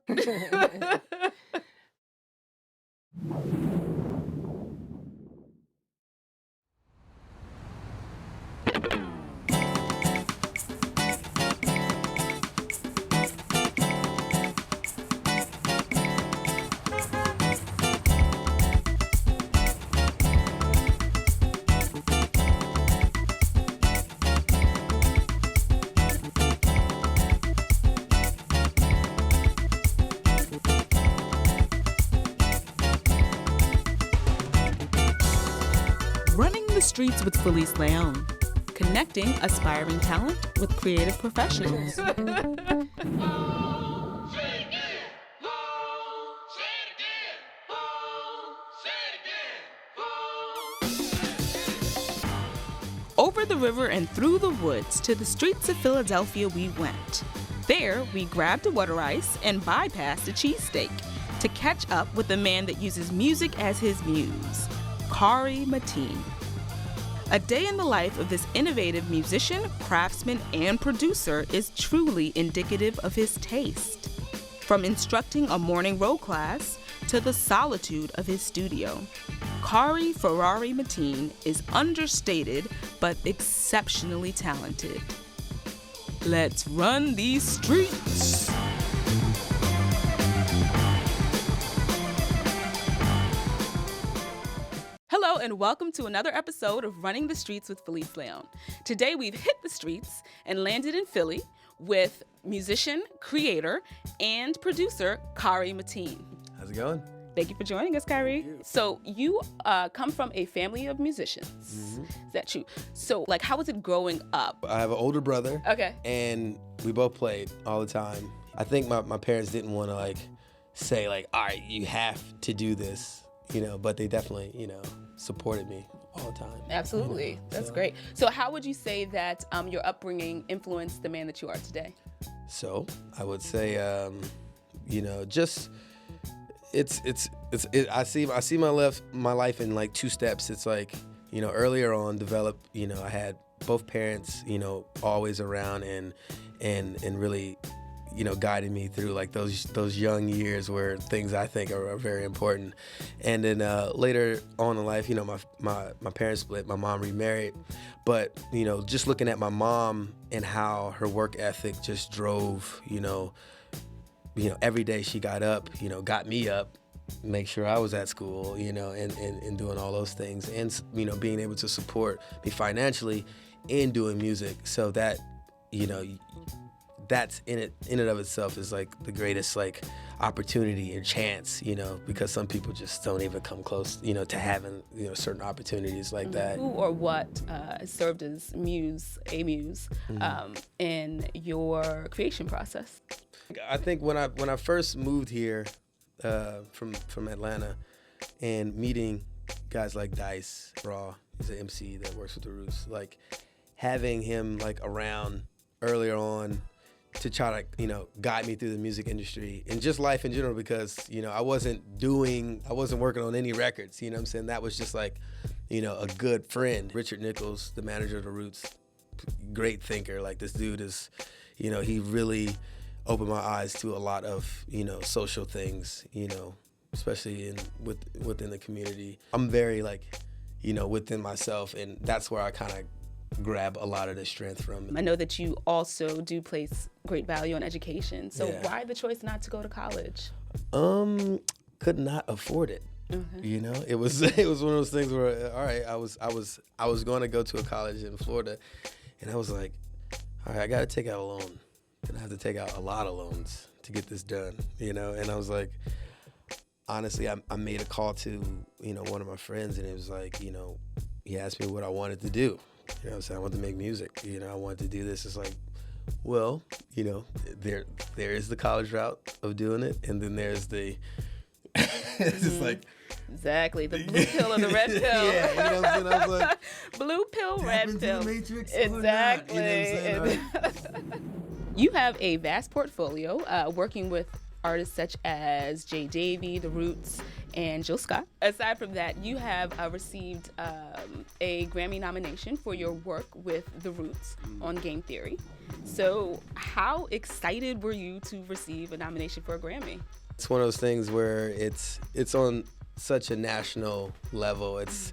Running the Streets with Felice León, connecting aspiring talent with creative professionals. Over the river and through the woods to the streets of Philadelphia we went. There, we grabbed a water ice and bypassed a cheesesteak to catch up with the man that uses music as his muse, Khari Mateen. A day in the life of this innovative musician, craftsman, and producer is truly indicative of his taste. From instructing a morning row class to the solitude of his studio, Khari Mateen is understated but exceptionally talented. Let's run these streets! Hello and welcome to another episode of Running the Streets with Felice León. Today we've hit the streets and landed in Philly with musician, creator, and producer Khari Mateen. How's it going? Thank you for joining us, Khari. So you come from a family of musicians. Mm-hmm. Is that true? So how was it growing up? I have an older brother. Okay. And we both played all the time. I think my parents didn't want to say all right, you have to do this, but they definitely, supported me all the time. Absolutely. That's great. So how would you say that your upbringing influenced the man that you are today? So I would say, just I see my life in two steps. It's earlier on developed, I had both parents, always around and really, guided me through those young years where things I think are very important. And then later on in life, my parents split, my mom remarried. But, just looking at my mom and how her work ethic just drove, every day she got up, got me up, make sure I was at school, and doing all those things. And, being able to support me financially in doing music. So that, that's in and of itself is the greatest opportunity and chance, because some people just don't even come close, to having, certain opportunities like that. Who or what served as a muse in your creation process? I think when I first moved here from Atlanta and meeting guys like Dice Raw, he's an MC that works with the Roots, having him around earlier on to try to guide me through the music industry and just life in general, because I wasn't working on any records, what I'm saying? That was just a good friend. Richard Nichols, the manager of the Roots, great thinker. This dude is, he really opened my eyes to a lot of social things, especially within the community. I'm very within myself, and that's where I kind of grab a lot of the strength from. I know that you also do place great value on education. So why the choice not to go to college? Could not afford it. Mm-hmm. It was one of those things where, all right, I was going to go to a college in Florida, and I was like, all right, I got to take out a loan, and I have to take out a lot of loans to get this done, And I was like, honestly, I made a call to one of my friends, and it was he asked me what I wanted to do. I wanted to make music. I wanted to do this. It's well, there is the college route of doing it, and then there's the it's just exactly the blue pill or the red pill. Yeah, what I'm saying? I was blue pill, red pill. Matrix exactly. You have a vast portfolio working with artists such as Jay Davy, The Roots, and Jill Scott. Aside from that, you have received a Grammy nomination for your work with The Roots on Game Theory. So how excited were you to receive a nomination for a Grammy? It's one of those things where it's on such a national level. It's,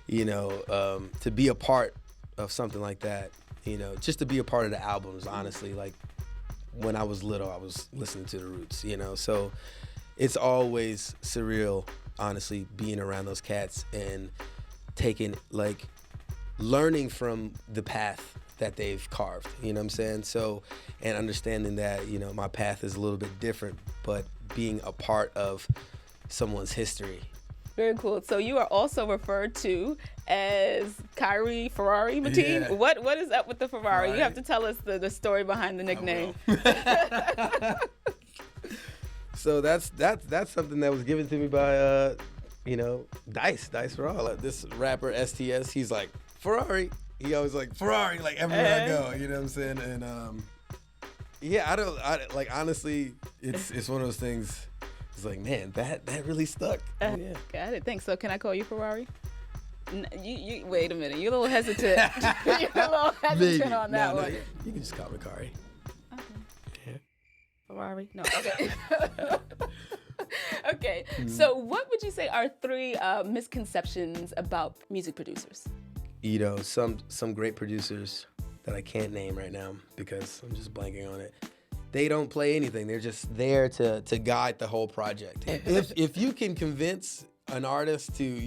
to be a part of something like that, just to be a part of the albums, honestly, like when I was little, I was listening to The Roots, so it's always surreal, honestly, being around those cats and learning from the path that they've carved, you know what I'm saying? So, and understanding that, my path is a little bit different, but being a part of someone's history. Very cool. So you are also referred to as Khari Mateen. Yeah. What is up with the Ferrari? Right. You have to tell us the story behind the nickname. So that's something that was given to me by Dice Raw. This rapper STS, he's like Ferrari. He always like Ferrari, like everywhere I go. You know what I'm saying? And honestly, it's one of those things. It's like, man, that really stuck. Yeah. Got it. Thanks. So can I call you Ferrari? You wait a minute. You're a little hesitant. You're a little hesitant on that one. You can just call me Khari. Okay. Yeah. Ferrari? No. Okay. Okay. So what would you say are 3 misconceptions about music producers? Some great producers that I can't name right now because I'm just blanking on it. They don't play anything. They're just there to guide the whole project. If you can convince an artist to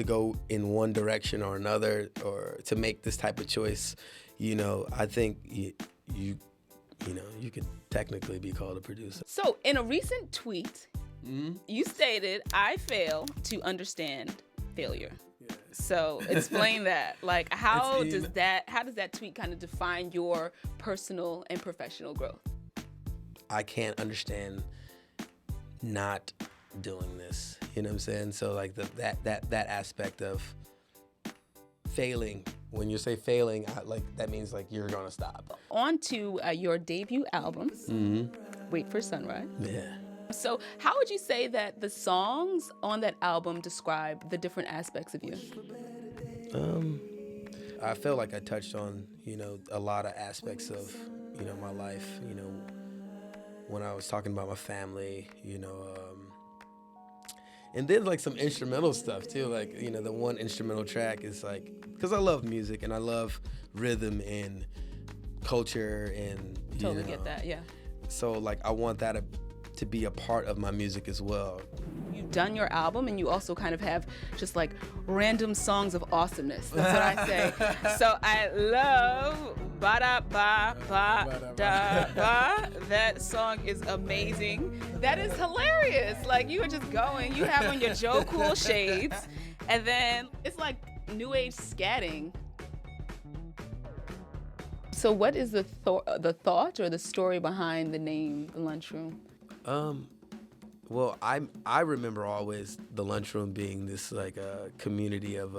go in one direction or another, or to make this type of choice, I think you could technically be called a producer. So in a recent tweet, you stated, "I fail to understand failure." So explain that. Like, how does that tweet kind of define your personal and professional growth? I can't understand not doing this. You know what I'm saying? So like that aspect of failing. When you say failing, that means like you're gonna stop. On to your debut album, Wait for Sunrise. Yeah. So how would you say that the songs on that album describe the different aspects of you? I feel like I touched on, a lot of aspects of, my life, when I was talking about my family, and then like some instrumental stuff too. Like, the one instrumental track is like, because I love music and I love rhythm and culture and, Totally get that, yeah. So like, I want that to be a part of my music as well. You've done your album and you also kind of have just like random songs of awesomeness. That's what I say. So I love Ba-da-ba-ba-da-ba. That song is amazing. That is hilarious. Like, you are just going. You have on your Joe Cool shades, and then it's like new age scatting. So what is the thought or the story behind the name The Lunchroom? Well, I remember always the lunchroom being this like a community of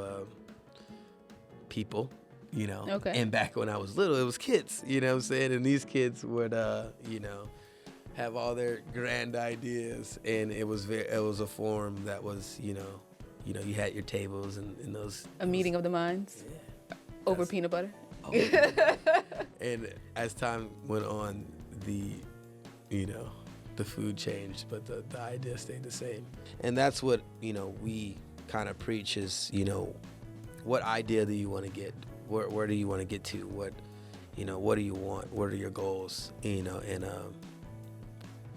people, Okay. And back when I was little, it was kids, you know what I'm saying? And these kids would, have all their grand ideas, and it was a forum that was, you had your tables and those. A meeting of the minds? Yeah. Over peanut butter? And as time went on, the food changed, but the idea stayed the same. And that's what, we kind of preach is, what idea do you want to get? Where do you want to get to? What do you want? What are your goals? And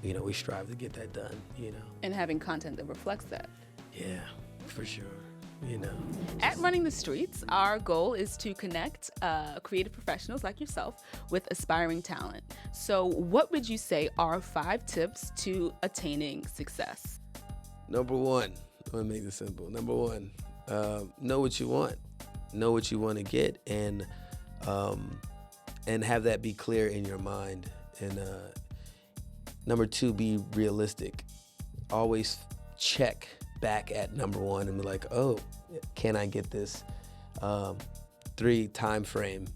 we strive to get that done, And having content that reflects that. Yeah, for sure. At Running the Streets, our goal is to connect creative professionals like yourself with aspiring talent. So what would you say are 5 tips to attaining success? Number 1, I'm gonna make this simple. Number 1, know what you want. Know what you want to get, and have that be clear in your mind. And number 2, be realistic. Always check back at number 1 and be like, oh, can I get this? 3, time frame.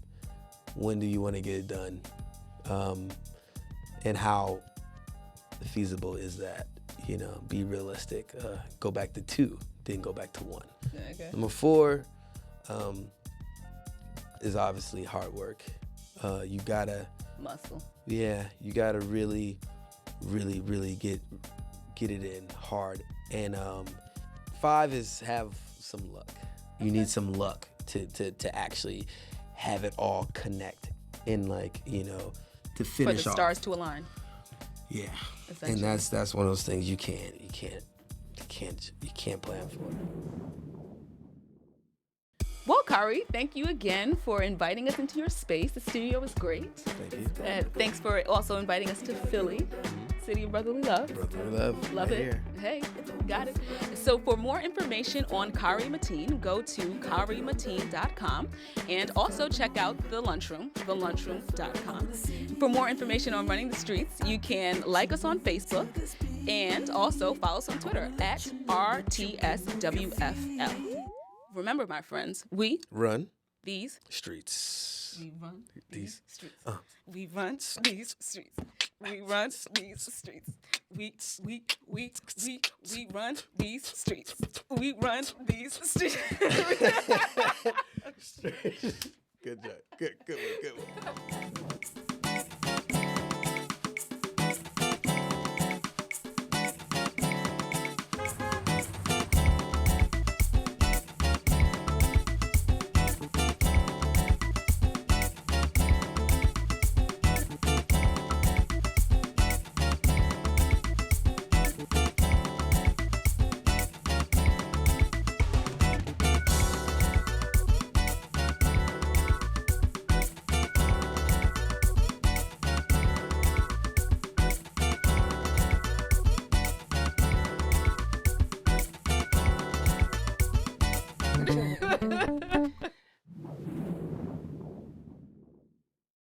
When do you want to get it done? And how feasible is that, be realistic. Go back to 2, then go back to 1. Okay. Number 4 is obviously hard work. You gotta muscle. Yeah, you gotta really get it in hard. And 5 is have some luck. You need some luck to actually have it all connect and to finish for the off. stars to align. Yeah, and that's one of those things you can't plan for. Well, Khari, thank you again for inviting us into your space. The studio was great. Thank you. Thanks for also inviting us to Philly, city of brotherly love. Brotherly love. Love right it. Here. Hey, got it. So for more information on Khari Mateen, go to kharimateen.com and also check out The Lunchroom, thelunchroom.com. For more information on Running the Streets, you can like us on Facebook and also follow us on Twitter at RTSWFL. Remember, my friends, we run these streets. We run these streets. We run these streets. We run these streets. We run these streets. We run these streets. Good job. Good one.